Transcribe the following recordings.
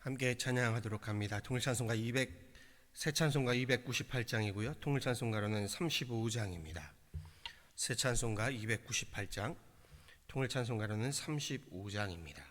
함께 찬양하도록 합니다. 통일찬송가 새 찬송가 298장이고요. 통일찬송가로는 35장입니다. 새 찬송가 298장, 통일찬송가로는 35장입니다.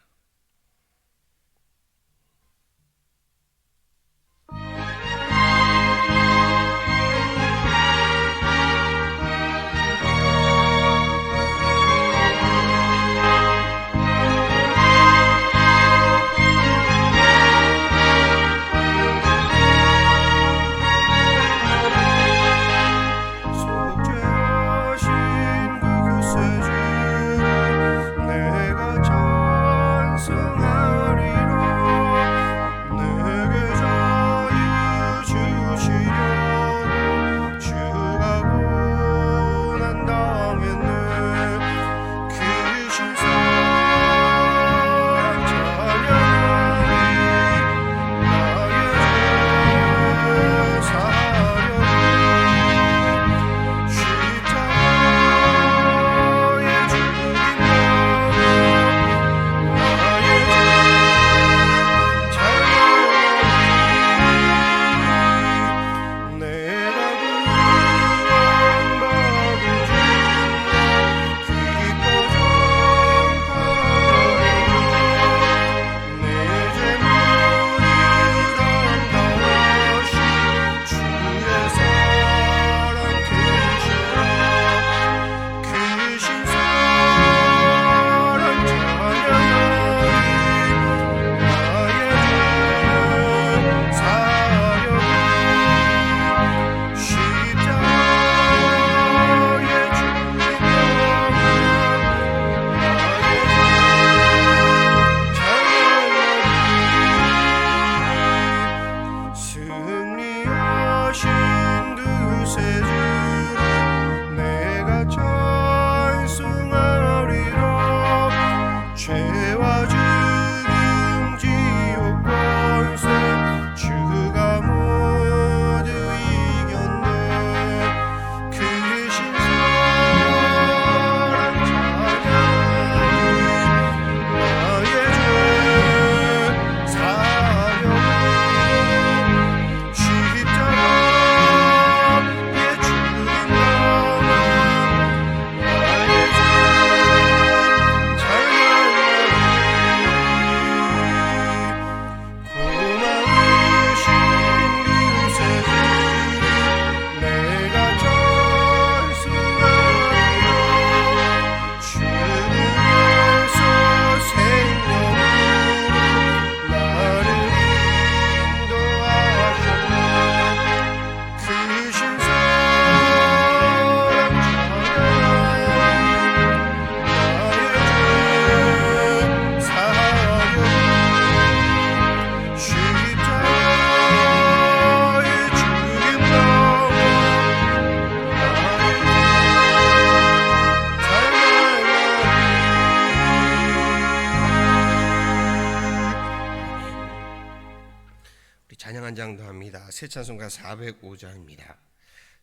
찬양 한 장 더 합니다. 새 찬송가 405장입니다.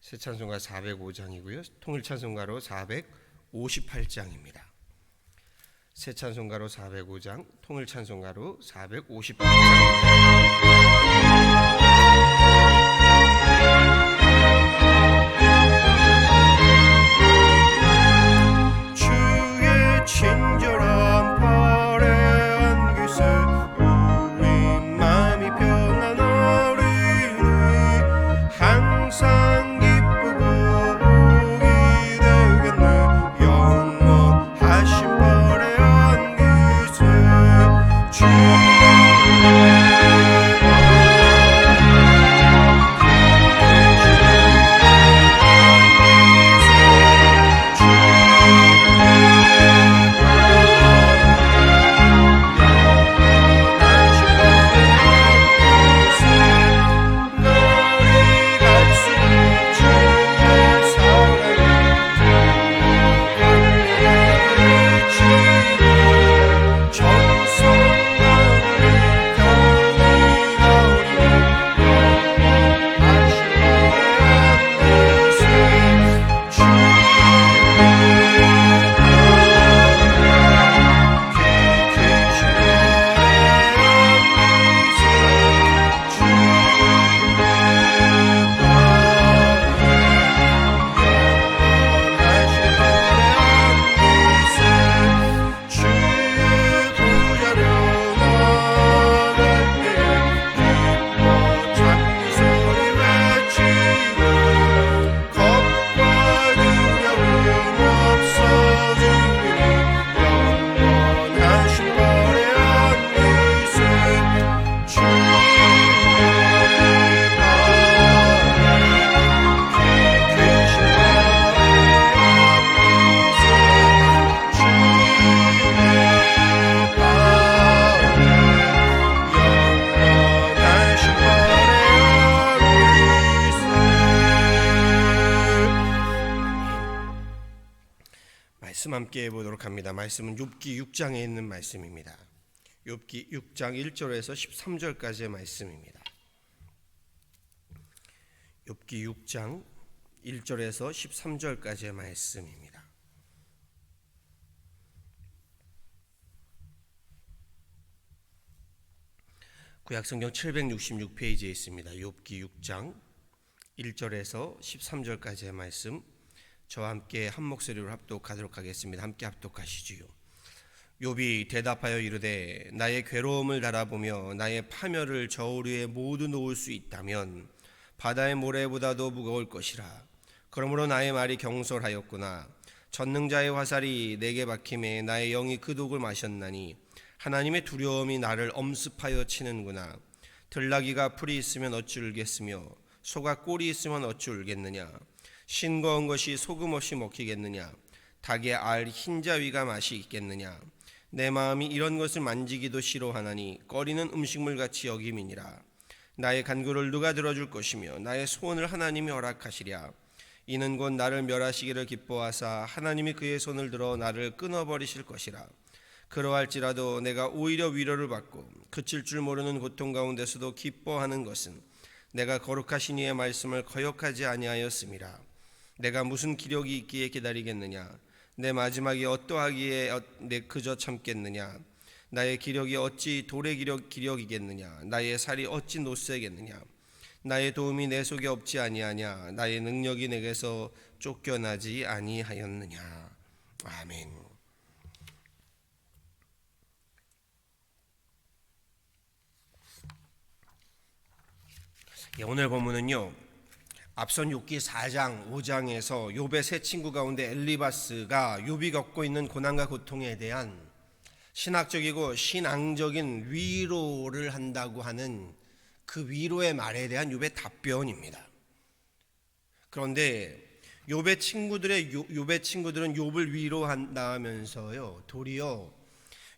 새 찬송가 405장이고요. 통일 찬송가로 458장입니다. 새 찬송가로 405장, 통일 찬송가로 458장입니다. 주의 친절한 팔에 안기세 우리 마음이 항상 기쁘고 복이 되겠네. 영원하신 벌에 안기세 주의 함께 보도록 합니다. 말씀은 욥기 6장에 있는 말씀입니다. 욥기 6장 1절에서 13절까지의 말씀입니다. 욥기 6장 1절에서 13절까지의 말씀입니다. 구약성경 766페이지에 있습니다. 욥기 6장 1절에서 13절까지의 말씀, 저와 함께 한 목소리로 합독하도록 하겠습니다. 함께 합독하시지요. 욥이 대답하여 이르되 나의 괴로움을 달아보며 나의 파멸을 저울 위에 모두 놓을 수 있다면 바다의 모래보다도 무거울 것이라. 그러므로 나의 말이 경솔하였구나. 전능자의 화살이 내게 박힘에 나의 영이 그 독을 마셨나니 하나님의 두려움이 나를 엄습하여 치는구나. 들나귀가 풀이 있으면 어찌 울겠으며 소가 꼴이 있으면 어찌 울겠느냐. 싱거운 것이 소금 없이 먹히겠느냐. 닭의 알 흰자위가 맛이 있겠느냐. 내 마음이 이런 것을 만지기도 싫어하나니 꺼리는 음식물같이 여김이니라. 나의 간구를 누가 들어줄 것이며 나의 소원을 하나님이 허락하시랴. 이는 곧 나를 멸하시기를 기뻐하사 하나님이 그의 손을 들어 나를 끊어버리실 것이라. 그러할지라도 내가 오히려 위로를 받고 그칠 줄 모르는 고통 가운데서도 기뻐하는 것은 내가 거룩하신 이의 말씀을 거역하지 아니하였음이라. 내가 무슨 기력이 있기에 기다리겠느냐. 내 마지막이 어떠하기에 내 그저 참겠느냐. 나의 기력이 어찌 돌의 기력이겠느냐. 나의 살이 어찌 노쇠겠느냐. 나의 도움이 내 속에 없지 아니하냐. 나의 능력이 내게서 쫓겨나지 아니하였느냐. 아멘. 오늘 본문은요, 앞선 욥기 4장 5장에서 욥의 세 친구 가운데 엘리바스가 욥이 겪고 있는 고난과 고통에 대한 신학적이고 신앙적인 위로를 한다고 하는 그 위로의 말에 대한 욥의 답변입니다. 그런데 욥의 친구들은 욥을 위로한다면서요, 도리어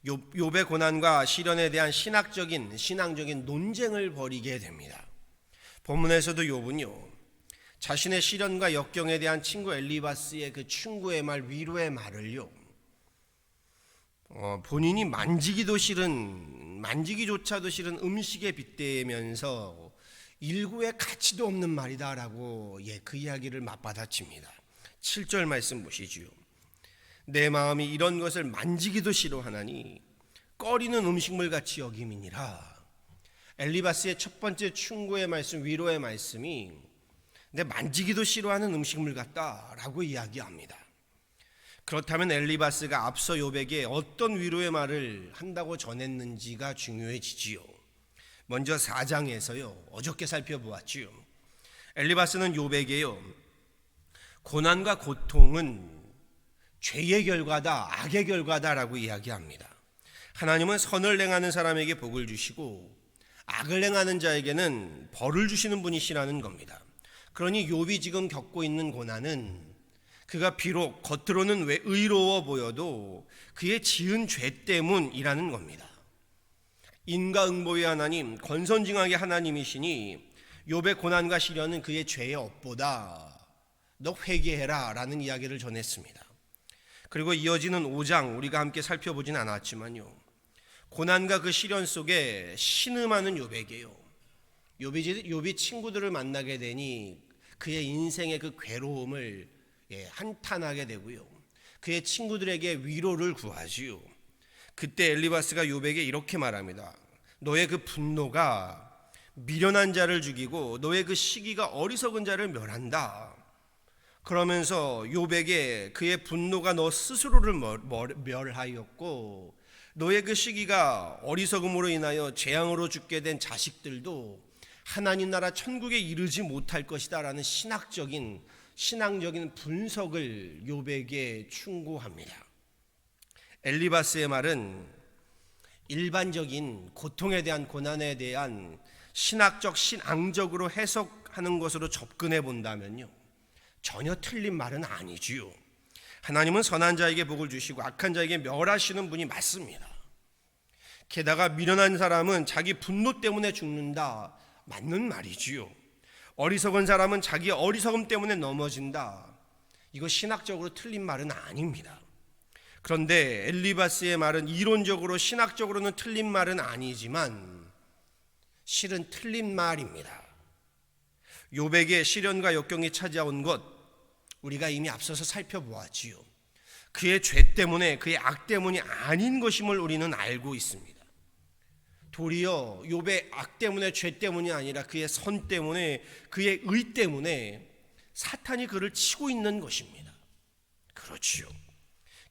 욥의 고난과 시련에 대한 신앙적인 논쟁을 벌이게 됩니다. 본문에서도 욥은요, 자신의 시련과 역경에 대한 친구 엘리바스의 그 충고의 말, 위로의 말을요, 본인이 만지기조차도 싫은 음식에 빗대면서 일구의 가치도 없는 말이다라고 그 이야기를 맞받아칩니다. 7절 말씀 보시지요. 내 마음이 이런 것을 만지기도 싫어하나니 꺼리는 음식물같이 여김이니라. 엘리바스의 첫 번째 충고의 말씀, 위로의 말씀이 내 만지기도 싫어하는 음식물 같다라고 이야기합니다. 그렇다면 엘리바스가 앞서 욥에게 어떤 위로의 말을 한다고 전했는지가 중요해지지요. 먼저 4장에서요, 어저께 살펴보았지요. 엘리바스는 욥에게요, 고난과 고통은 죄의 결과다, 악의 결과다라고 이야기합니다. 하나님은 선을 행하는 사람에게 복을 주시고 악을 행하는 자에게는 벌을 주시는 분이시라는 겁니다. 그러니 욥이 지금 겪고 있는 고난은 그가 비록 겉으로는 왜 의로워 보여도 그의 지은 죄 때문이라는 겁니다. 인과응보의 하나님, 권선징악의 하나님이시니 욥의 고난과 시련은 그의 죄의 업보다. 너 회개해라 라는 이야기를 전했습니다. 그리고 이어지는 5장 우리가 함께 살펴보진 않았지만요, 고난과 그 시련 속에 신음하는 욥에게요, 욥이 친구들을 만나게 되니 그의 인생의 그 괴로움을 한탄하게 되고요, 그의 친구들에게 위로를 구하지요. 그때 엘리바스가 욥에게 이렇게 말합니다. 너의 그 분노가 미련한 자를 죽이고 너의 그 시기가 어리석은 자를 멸한다. 그러면서 욥에게 그의 분노가 너 스스로를 멸하였고 너의 그 시기가 어리석음으로 인하여 재앙으로 죽게 된 자식들도 하나님 나라 천국에 이르지 못할 것이다 라는 신앙적인 분석을 욥에게 충고합니다. 엘리바스의 말은 일반적인 고통에 대한, 고난에 대한 신앙적으로 해석하는 것으로 접근해 본다면요, 전혀 틀린 말은 아니지요. 하나님은 선한 자에게 복을 주시고 악한 자에게 멸하시는 분이 맞습니다. 게다가 미련한 사람은 자기 분노 때문에 죽는다, 맞는 말이지요. 어리석은 사람은 자기 어리석음 때문에 넘어진다, 이거 신학적으로 틀린 말은 아닙니다. 그런데 엘리바스의 말은 이론적으로 신학적으로는 틀린 말은 아니지만 실은 틀린 말입니다. 욥에게 시련과 역경이 찾아온 것 우리가 이미 앞서서 살펴보았지요. 그의 죄 때문에, 그의 악 때문이 아닌 것임을 우리는 알고 있습니다. 도리어 욥의 악 때문에, 죄 때문이 아니라 그의 선 때문에, 그의 의 때문에 사탄이 그를 치고 있는 것입니다. 그렇지요.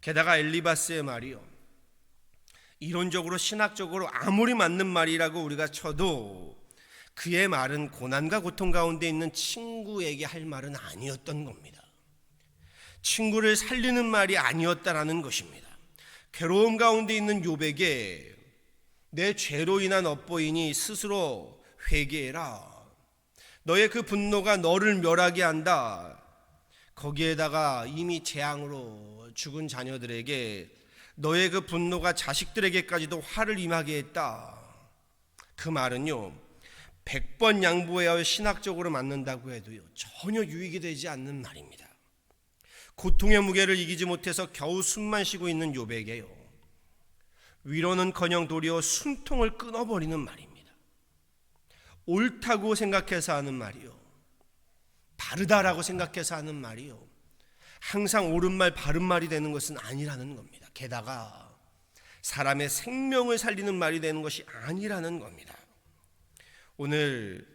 게다가 엘리바스의 말이요, 이론적으로 신학적으로 아무리 맞는 말이라고 우리가 쳐도 그의 말은 고난과 고통 가운데 있는 친구에게 할 말은 아니었던 겁니다. 친구를 살리는 말이 아니었다라는 것입니다. 괴로움 가운데 있는 욥에게 내 죄로 인한 업보이니 스스로 회개해라. 너의 그 분노가 너를 멸하게 한다. 거기에다가 이미 재앙으로 죽은 자녀들에게 너의 그 분노가 자식들에게까지도 화를 임하게 했다. 그 말은요, 100번 양보해야 신학적으로 맞는다고 해도요, 전혀 유익이 되지 않는 말입니다. 고통의 무게를 이기지 못해서 겨우 숨만 쉬고 있는 욥에게요, 위로는커녕 도리어 숨통을 끊어버리는 말입니다. 옳다고 생각해서 하는 말이요, 바르다라고 생각해서 하는 말이요, 항상 옳은 말 바른 말이 되는 것은 아니라는 겁니다. 게다가 사람의 생명을 살리는 말이 되는 것이 아니라는 겁니다. 오늘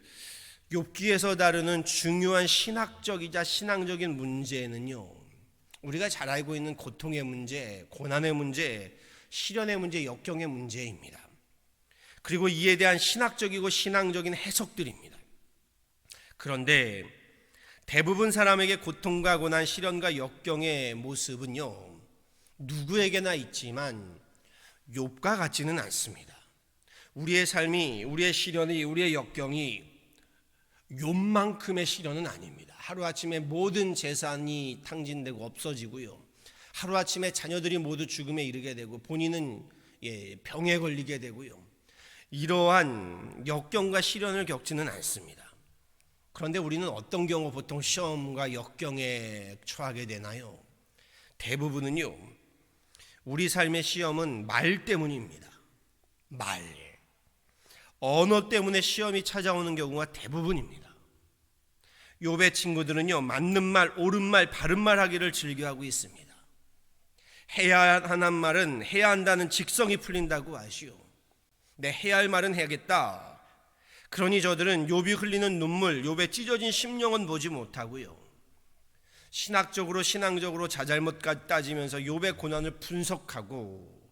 욥기에서 다루는 중요한 신학적이자 신앙적인 문제는요, 우리가 잘 알고 있는 고통의 문제, 고난의 문제, 시련의 문제, 역경의 문제입니다. 그리고 이에 대한 신학적이고 신앙적인 해석들입니다. 그런데 대부분 사람에게 고통과 고난, 시련과 역경의 모습은요, 누구에게나 있지만 욥과 같지는 않습니다. 우리의 삶이, 우리의 시련이, 우리의 역경이 욥만큼의 시련은 아닙니다. 하루아침에 모든 재산이 탕진되고 없어지고요, 하루아침에 자녀들이 모두 죽음에 이르게 되고 본인은 병에 걸리게 되고요, 이러한 역경과 시련을 겪지는 않습니다. 그런데 우리는 어떤 경우 보통 시험과 역경에 처하게 되나요? 대부분은요, 우리 삶의 시험은 말 때문입니다. 말, 언어 때문에 시험이 찾아오는 경우가 대부분입니다. 욥의 친구들은요, 맞는 말, 옳은 말, 바른 말 하기를 즐겨하고 있습니다. 해야 하는 말은 해야 한다는 직성이 풀린다고 하시오. 내 해야 할 말은 해야겠다. 그러니 저들은 욥이 흘리는 눈물, 욥의 찢어진 심령은 보지 못하고요, 신학적으로 신앙적으로 자잘못까지 따지면서 욥의 고난을 분석하고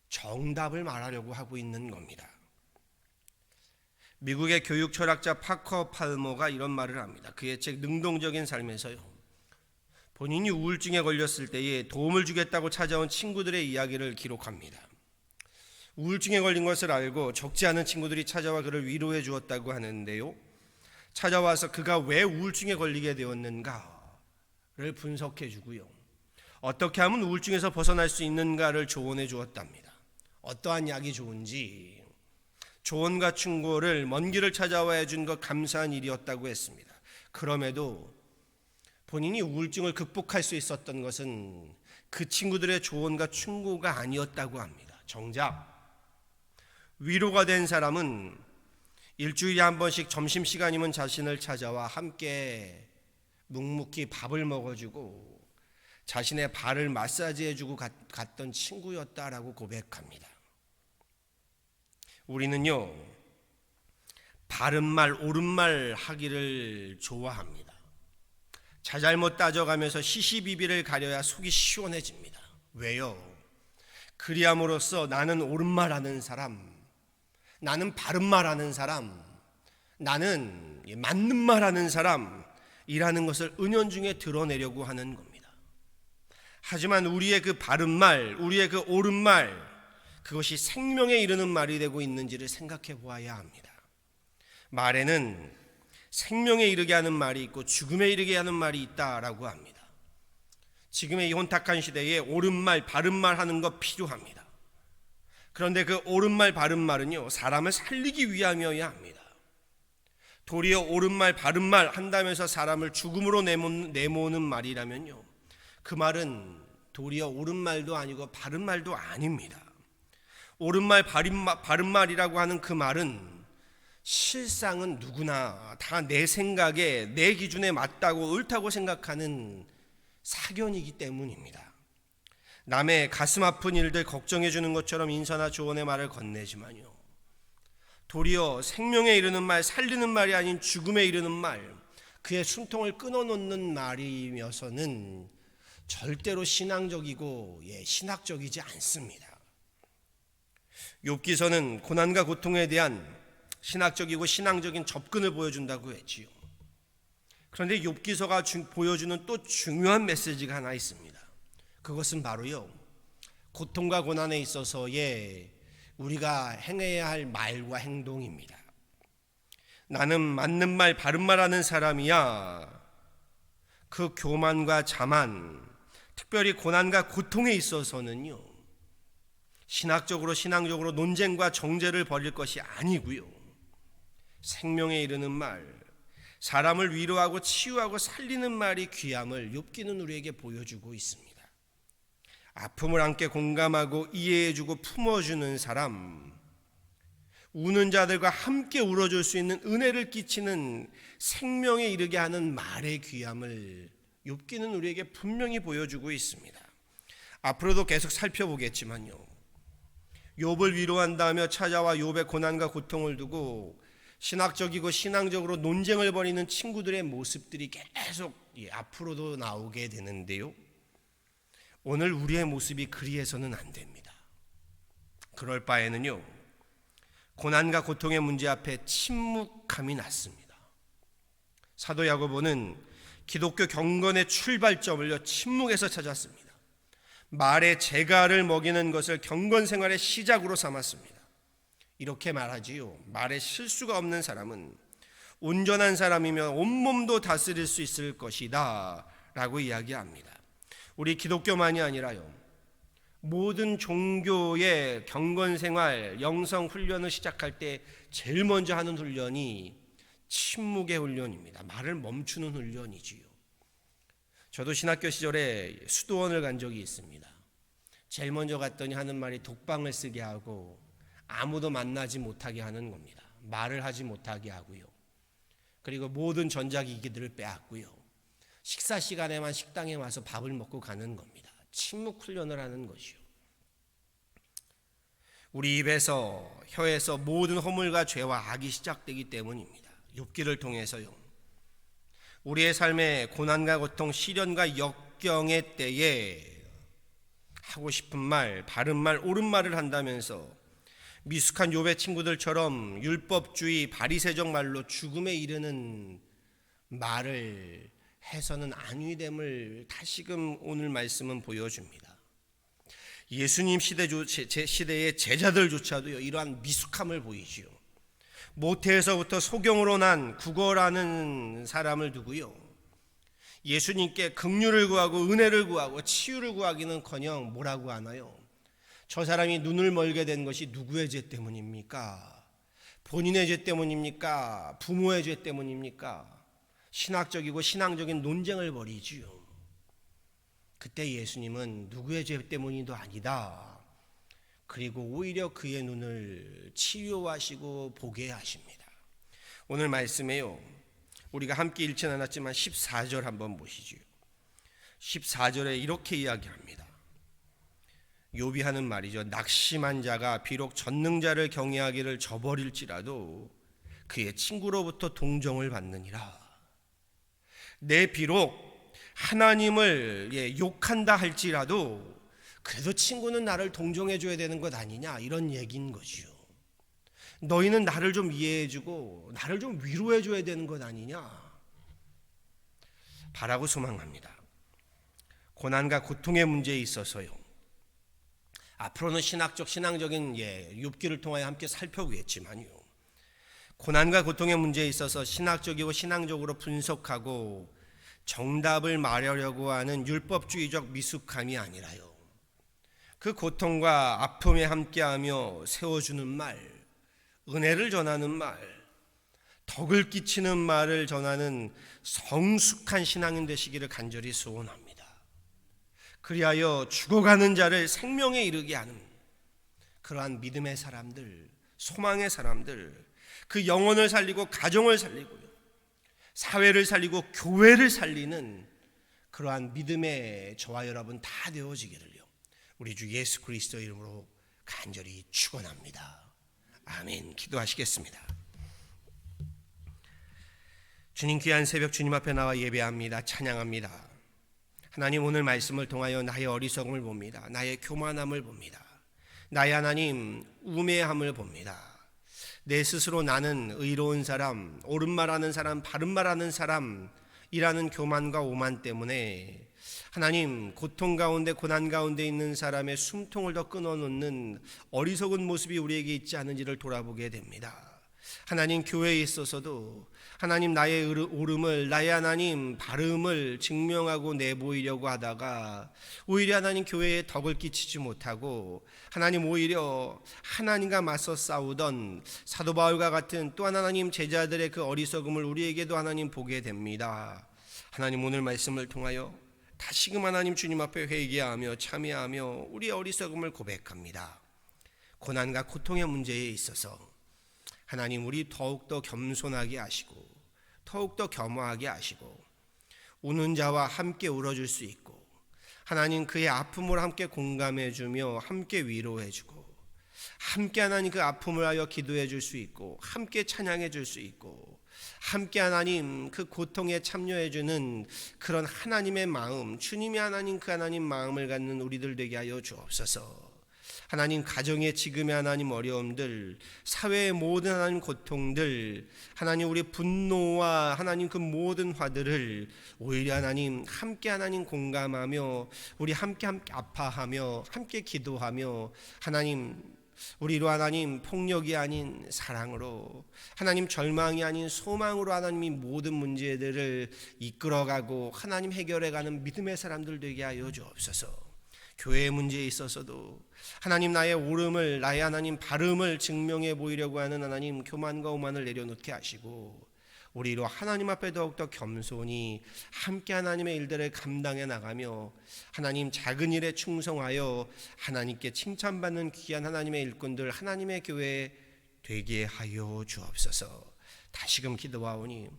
정답을 말하려고 하고 있는 겁니다. 미국의 교육 철학자 파커 팔머가 이런 말을 합니다. 그의 책 능동적인 삶에서요, 본인이 우울증에 걸렸을 때에 도움을 주겠다고 찾아온 친구들의 이야기를 기록합니다. 우울증에 걸린 것을 알고 적지 않은 친구들이 찾아와 그를 위로해 주었다고 하는데요, 찾아와서 그가 왜 우울증에 걸리게 되었는가를 분석해 주고요, 어떻게 하면 우울증에서 벗어날 수 있는가를 조언해 주었답니다. 어떠한 약이 좋은지 조언과 충고를 먼 길을 찾아와 해준 것 감사한 일이었다고 했습니다. 그럼에도 본인이 우울증을 극복할 수 있었던 것은 그 친구들의 조언과 충고가 아니었다고 합니다. 정작 위로가 된 사람은 일주일에 한 번씩 점심시간이면 자신을 찾아와 함께 묵묵히 밥을 먹어주고 자신의 발을 마사지해주고 갔던 친구였다라고 고백합니다. 우리는요, 바른 말, 옳은 말 하기를 좋아합니다. 자잘못 따져가면서 시시비비를 가려야 속이 시원해집니다. 왜요? 그리함으로써 나는 옳은 말 하는 사람, 나는 바른 말 하는 사람, 나는 맞는 말 하는 사람이라는 것을 은연중에 드러내려고 하는 겁니다. 하지만 우리의 그 바른 말, 우리의 그 옳은 말, 그것이 생명에 이르는 말이 되고 있는지를 생각해 보아야 합니다. 말에는 생명에 이르게 하는 말이 있고 죽음에 이르게 하는 말이 있다라고 합니다. 지금의 이 혼탁한 시대에 옳은 말, 바른 말 하는 거 필요합니다. 그런데 그 옳은 말, 바른 말은요, 사람을 살리기 위함이어야 합니다. 도리어 옳은 말, 바른 말 한다면서 사람을 죽음으로 내모는 말이라면요, 그 말은 도리어 옳은 말도 아니고 바른 말도 아닙니다. 옳은 말, 바른 말이라고 하는 그 말은 실상은 누구나 다 내 생각에, 내 기준에 맞다고 옳다고 생각하는 사견이기 때문입니다. 남의 가슴 아픈 일들 걱정해 주는 것처럼 인사나 조언의 말을 건네지만요, 도리어 생명에 이르는 말, 살리는 말이 아닌 죽음에 이르는 말, 그의 숨통을 끊어놓는 말이면서는 절대로 신앙적이고 신학적이지 않습니다. 욥기서는 고난과 고통에 대한 신학적이고 신앙적인 접근을 보여준다고 했지요. 그런데 욥기서가 보여주는 또 중요한 메시지가 하나 있습니다. 그것은 바로요, 고통과 고난에 있어서의 우리가 행해야 할 말과 행동입니다. 나는 맞는 말, 바른 말 하는 사람이야. 그 교만과 자만, 특별히 고난과 고통에 있어서는요, 신앙적으로 논쟁과 정죄를 벌일 것이 아니고요, 생명에 이르는 말, 사람을 위로하고 치유하고 살리는 말이 귀함을 욥기는 우리에게 보여주고 있습니다. 아픔을 함께 공감하고 이해해주고 품어주는 사람, 우는 자들과 함께 울어줄 수 있는 은혜를 끼치는 생명에 이르게 하는 말의 귀함을 욥기는 우리에게 분명히 보여주고 있습니다. 앞으로도 계속 살펴보겠지만요, 욥을 위로한다며 찾아와 욥의 고난과 고통을 두고 신학적이고 신앙적으로 논쟁을 벌이는 친구들의 모습들이 계속 앞으로도 나오게 되는데요, 오늘 우리의 모습이 그리해서는 안 됩니다. 그럴 바에는요, 고난과 고통의 문제 앞에 침묵함이 낫습니다. 사도 야고보는 기독교 경건의 출발점을요, 침묵에서 찾았습니다. 말의 재갈을 먹이는 것을 경건 생활의 시작으로 삼았습니다. 이렇게 말하지요. 말에 실수가 없는 사람은 온전한 사람이며 온몸도 다스릴 수 있을 것이다 라고 이야기합니다. 우리 기독교만이 아니라요, 모든 종교의 경건생활, 영성훈련을 시작할 때 제일 먼저 하는 훈련이 침묵의 훈련입니다. 말을 멈추는 훈련이지요. 저도 신학교 시절에 수도원을 간 적이 있습니다. 제일 먼저 갔더니 하는 말이 독방을 쓰게 하고 아무도 만나지 못하게 하는 겁니다. 말을 하지 못하게 하고요, 그리고 모든 전자기기들을 빼앗고요, 식사 시간에만 식당에 와서 밥을 먹고 가는 겁니다. 침묵 훈련을 하는 것이요. 우리 입에서, 혀에서 모든 허물과 죄와 악이 시작되기 때문입니다. 욥기를 통해서요, 우리의 삶에 고난과 고통, 시련과 역경의 때에 하고 싶은 말, 바른 말, 옳은 말을 한다면서 미숙한 욥의 친구들처럼 율법주의, 바리새적 말로 죽음에 이르는 말을 해서는 안위됨을 다시금 오늘 말씀은 보여줍니다. 예수님 시대의 제자들조차도요, 이러한 미숙함을 보이지요. 모태에서부터 소경으로 난 구걸하는 사람을 두고요, 예수님께 긍휼을 구하고 은혜를 구하고 치유를 구하기는커녕 뭐라고 하나요? 저 사람이 눈을 멀게 된 것이 누구의 죄 때문입니까? 본인의 죄 때문입니까? 부모의 죄 때문입니까? 신학적이고 신앙적인 논쟁을 벌이지요. 그때 예수님은 누구의 죄 때문이도 아니다, 그리고 오히려 그의 눈을 치유하시고 보게 하십니다. 오늘 말씀에요, 우리가 함께 읽지는 않았지만 14절 한번 보시죠. 14절에 이렇게 이야기합니다. 욥이 하는 말이죠. 낙심한 자가 비록 전능자를 경외하기를 저버릴지라도 그의 친구로부터 동정을 받느니라. 내 비록 하나님을 욕한다 할지라도 그래도 친구는 나를 동정해 줘야 되는 것 아니냐, 이런 얘기인 거지요. 너희는 나를 좀 이해해 주고 나를 좀 위로해 줘야 되는 것 아니냐, 바라고 소망합니다. 고난과 고통의 문제에 있어서요, 앞으로는 신앙적인 욥기를 통하여 함께 살펴보겠지만요, 고난과 고통의 문제에 있어서 신학적이고 신앙적으로 분석하고 정답을 말하려고 하는 율법주의적 미숙함이 아니라요, 그 고통과 아픔에 함께하며 세워주는 말, 은혜를 전하는 말, 덕을 끼치는 말을 전하는 성숙한 신앙인 되시기를 간절히 소원합니다. 그리하여 죽어가는 자를 생명에 이르게 하는 그러한 믿음의 사람들, 소망의 사람들, 그 영혼을 살리고 가정을 살리고요, 사회를 살리고 교회를 살리는 그러한 믿음의 저와 여러분 다 되어지기를요 우리 주 예수 그리스도 이름으로 간절히 축원합니다. 아멘. 기도하시겠습니다. 주님 귀한 새벽 주님 앞에 나와 예배합니다. 찬양합니다. 하나님, 오늘 말씀을 통하여 나의 어리석음을 봅니다. 나의 교만함을 봅니다. 나의 하나님 우매함을 봅니다. 내 스스로 나는 의로운 사람, 옳은 말하는 사람, 바른 말하는 사람이라는 교만과 오만 때문에 하나님 고통 가운데 고난 가운데 있는 사람의 숨통을 더 끊어놓는 어리석은 모습이 우리에게 있지 않은지를 돌아보게 됩니다. 하나님, 교회에 있어서도 하나님 나의 옳음을, 나의 하나님 바름을 증명하고 내보이려고 하다가 오히려 하나님 교회에 덕을 끼치지 못하고 하나님 오히려 하나님과 맞서 싸우던 사도 바울과 같은 또한 하나님 제자들의 그 어리석음을 우리에게도 하나님 보게 됩니다. 하나님, 오늘 말씀을 통하여 다시금 하나님 주님 앞에 회개하며 참회하며 우리의 어리석음을 고백합니다. 고난과 고통의 문제에 있어서 하나님 우리 더욱더 겸손하게 하시고 더욱더 겸허하게 하시고 우는 자와 함께 울어줄 수 있고 하나님 그의 아픔을 함께 공감해주며 함께 위로해주고 함께 하나님 그 아픔을 하여 기도해줄 수 있고 함께 찬양해줄 수 있고 함께 하나님 그 고통에 참여해주는 그런 하나님의 마음, 주님이 하나님 그 하나님 마음을 갖는 우리들 되게 하여 주옵소서. 하나님 가정의 지금의 하나님 어려움들, 사회의 모든 하나님 고통들, 하나님 우리 분노와 하나님 그 모든 화들을 오히려 하나님 함께 하나님 공감하며 우리 함께 아파하며 함께 기도하며 하나님 우리로 하나님 폭력이 아닌 사랑으로 하나님 절망이 아닌 소망으로 하나님이 모든 문제들을 이끌어가고 하나님 해결해가는 믿음의 사람들 되게 하여 주옵소서. 교회의 문제에 있어서도 하나님 나의 옳음을, 나의 하나님 바름을 증명해 보이려고 하는 하나님 교만과 오만을 내려놓게 하시고 우리로 하나님 앞에 더욱더 겸손히 함께 하나님의 일들을 감당해 나가며 하나님 작은 일에 충성하여 하나님께 칭찬받는 귀한 하나님의 일꾼들, 하나님의 교회 되게 하여 주옵소서. 다시금 기도하오니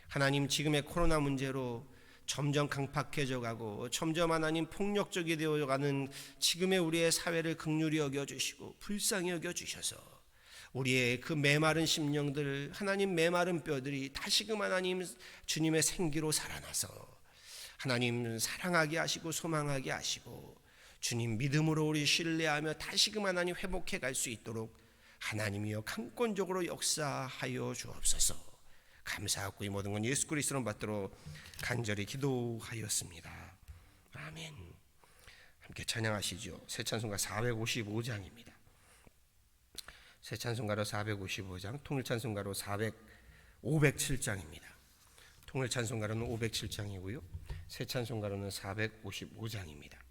하나님 지금의 코로나 문제로 점점 강팍해져 가고 점점 하나님 폭력적이 되어가는 지금의 우리의 사회를 긍휼히 여겨주시고 불쌍히 여겨주셔서 우리의 그 메마른 심령들, 하나님 메마른 뼈들이 다시금 하나님 주님의 생기로 살아나서 하나님 사랑하게 하시고 소망하게 하시고 주님 믿음으로 우리 신뢰하며 다시금 하나님 회복해 갈 수 있도록 하나님이여 강권적으로 역사하여 주옵소서. 감사하고 이 모든 건 예수 그리스도를 받들어 간절히 기도하였습니다. 아멘. 함께 찬양하시죠. 새 찬송가 455장입니다. 새 찬송가로 455장, 통일 찬송가로 507장입니다. 통일 찬송가로는 507장이고요. 새 찬송가로는 455장입니다.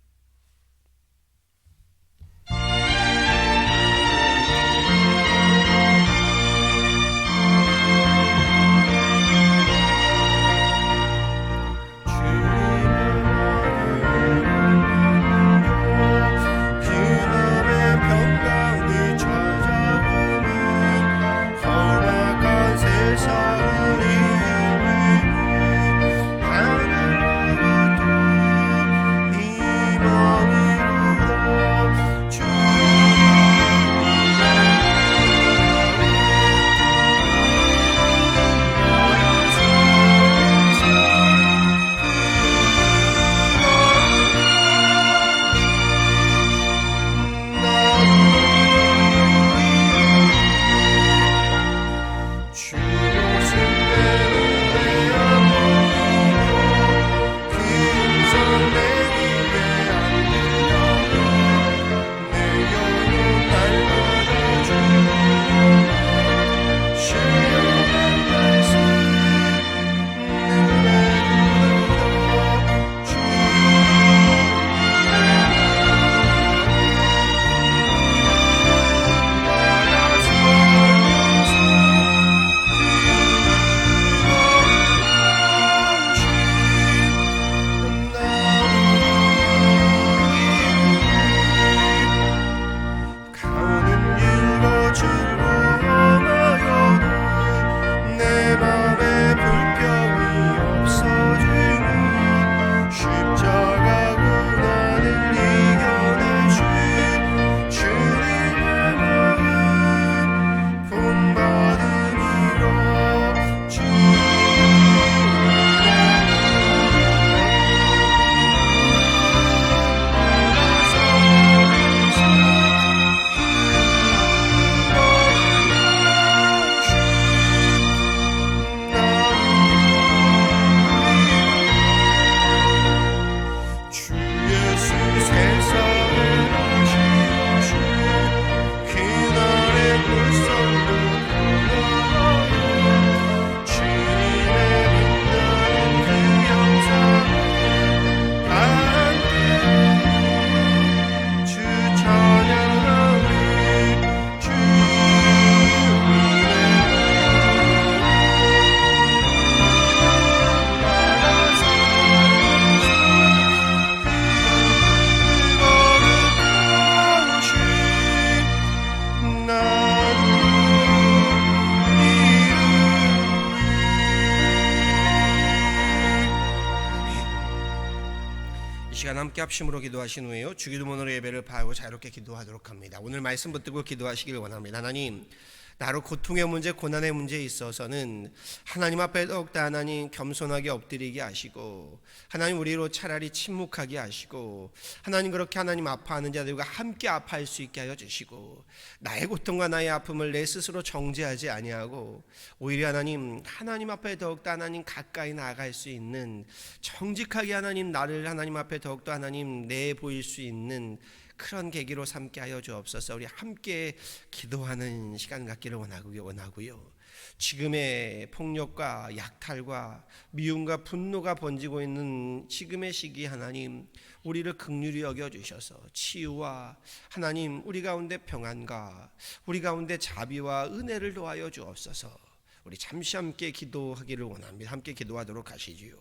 함께 합심으로 기도하신 후에요, 주기도문으로 예배를 바하고 자유롭게 기도하도록 합니다. 오늘 말씀 붙들고 기도하시길 원합니다. 하나님, 나로 고통의 문제, 고난의 문제에 있어서는 하나님 앞에 더욱더 하나님 겸손하게 엎드리게 하시고, 하나님 우리로 차라리 침묵하게 하시고, 하나님 그렇게 하나님 아파하는 자들과 함께 아파할 수 있게 하여 주시고, 나의 고통과 나의 아픔을 내 스스로 정죄하지 아니하고 오히려 하나님 앞에 더욱더 하나님 가까이 나아갈 수 있는, 정직하게 하나님 나를 하나님 앞에 더욱더 하나님 내 보일 수 있는 그런 계기로 삼게 하여 주옵소서. 우리 함께 기도하는 시간 갖기를 원하고요. 지금의 폭력과 약탈과 미움과 분노가 번지고 있는 지금의 시기, 하나님 우리를 긍휼히 여겨주셔서 치유와 하나님 우리 가운데 평안과 우리 가운데 자비와 은혜를 더하여 주옵소서. 우리 잠시 함께 기도하기를 원합니다. 함께 기도하도록 하시지요.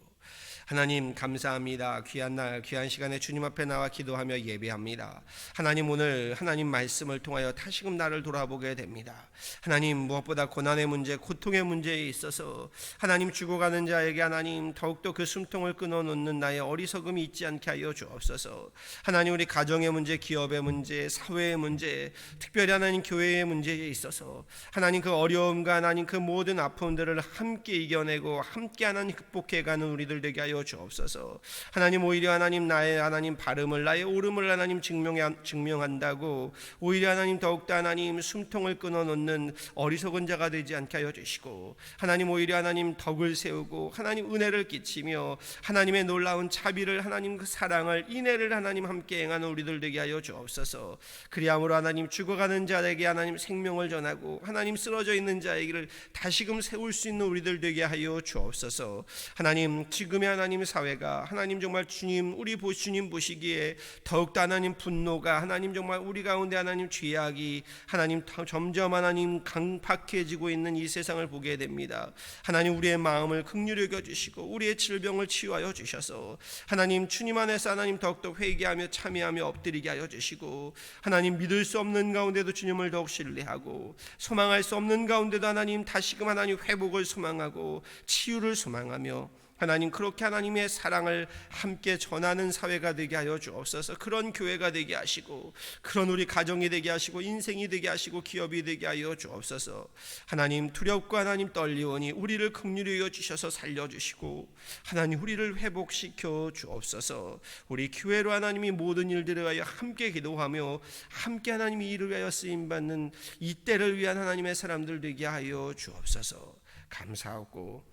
하나님 감사합니다. 귀한 날 귀한 시간에 주님 앞에 나와 기도하며 예배합니다. 하나님, 오늘 하나님 말씀을 통하여 다시금 나를 돌아보게 됩니다. 하나님, 무엇보다 고난의 문제, 고통의 문제에 있어서 하나님 죽어가는 자에게 하나님 더욱더 그 숨통을 끊어놓는 나의 어리석음이 있지 않게 하여 주옵소서. 하나님, 우리 가정의 문제, 기업의 문제, 사회의 문제, 특별히 하나님 교회의 문제에 있어서 하나님 그 어려움과 하나님 그 모든 아픔들을 함께 이겨내고 함께 하나님 극복해가는 우리들 되게 하여 주옵소서. 하나님, 오히려 하나님 나의 하나님 발음을, 나의 옳음을 하나님 증명한다고 오히려 하나님 더욱더 하나님 숨통을 끊어놓는 어리석은 자가 되지 않게 하여 주시고, 하나님 오히려 하나님 덕을 세우고 하나님 은혜를 끼치며 하나님의 놀라운 자비를, 하나님 그 사랑을, 인애를 하나님 함께 행하는 우리들 되게 하여 주옵소서. 그리함으로 하나님 죽어가는 자에게 하나님 생명을 전하고 하나님 쓰러져 있는 자에게를 다시금 세울 수 있는 우리들 되게 하여 주옵소서. 하나님, 지금의 하나님 사회가 하나님 정말 주님 주님 보시기에 더욱더 하나님 분노가 하나님 정말 우리 가운데 하나님 죄악이 하나님 점점 하나님 강팍해지고 있는 이 세상을 보게 됩니다. 하나님, 우리의 마음을 긍휼히 여겨 주시고 우리의 질병을 치유하여 주셔서 하나님 주님 안에서 하나님 더욱더 회개하며 참여하며 엎드리게 하여 주시고, 하나님 믿을 수 없는 가운데도 주님을 더욱 신뢰하고 소망할 수 없는 가운데도 하나님 다시금 하나님 회복을 소망하고 치유를 소망하며 하나님 그렇게 하나님의 사랑을 함께 전하는 사회가 되게 하여 주옵소서. 그런 교회가 되게 하시고 그런 우리 가정이 되게 하시고 인생이 되게 하시고 기업이 되게 하여 주옵소서. 하나님, 두렵고 하나님 떨리오니 우리를 긍휼히 여겨 주셔서 살려주시고 하나님 우리를 회복시켜 주옵소서. 우리 교회로 하나님이 모든 일들을 위하여 함께 기도하며 함께 하나님이 이를 위하여 쓰임받는 이 때를 위한 하나님의 사람들 되게 하여 주옵소서. 감사하고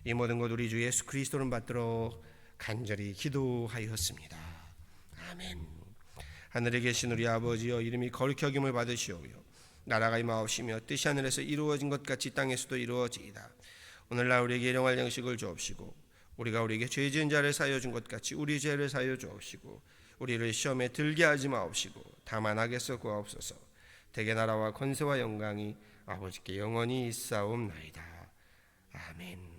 이 모든 것 우리 주 예수 그리스도를 받들어 간절히 기도하였습니다. 아멘. 하늘에 계신 우리 아버지여, 이름이 거룩히 여김을 받으시오며 나라가 임하옵시며 뜻이 하늘에서 이루어진 것 같이 땅에서도 이루어지이다. 오늘날 우리에게 일용할 양식을 주옵시고 우리가 우리에게 죄 지은 자를 사하여 준 것 같이 우리 죄를 사하여 주옵시고 우리를 시험에 들게 하지 마옵시고 다만 악에서 구하옵소서. 대개 나라와 권세와 영광이 아버지께 영원히 있사옵나이다. 아멘.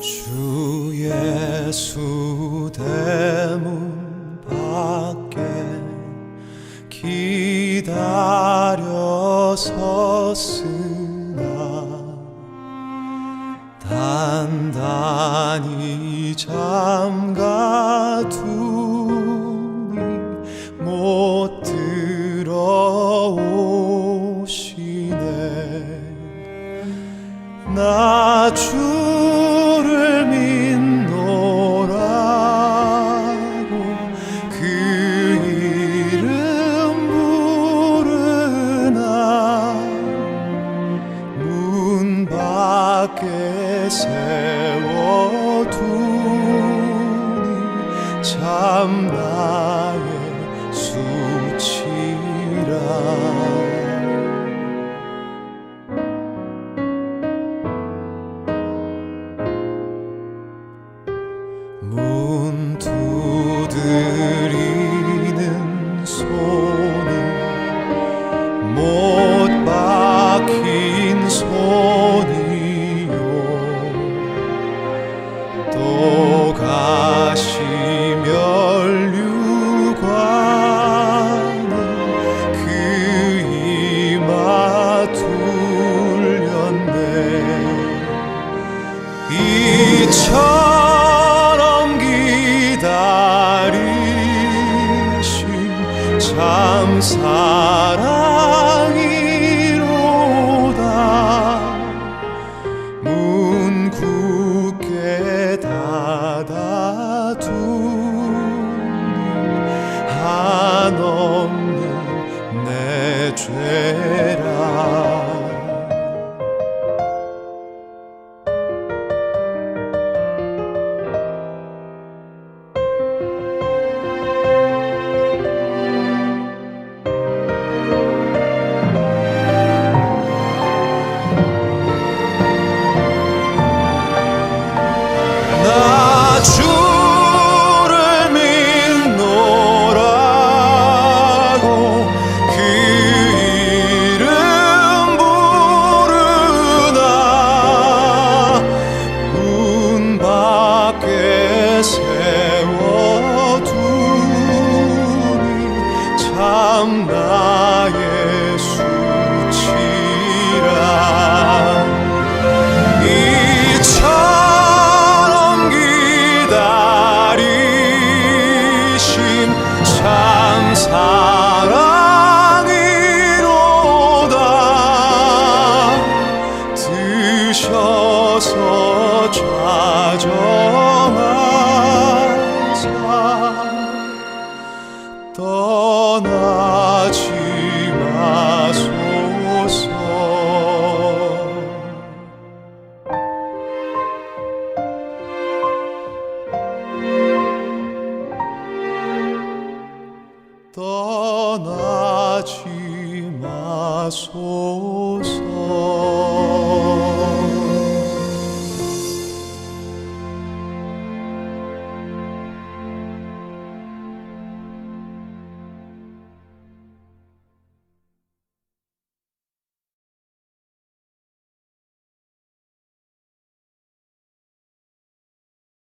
주 예수 대문 밖에 기다려 섰으나 단단히 잠가두니 못 들어오시네. 나 주를 믿노라고 그 이름 부르나 문 밖에 세워두니 참 나의 수치라. 세워두니 참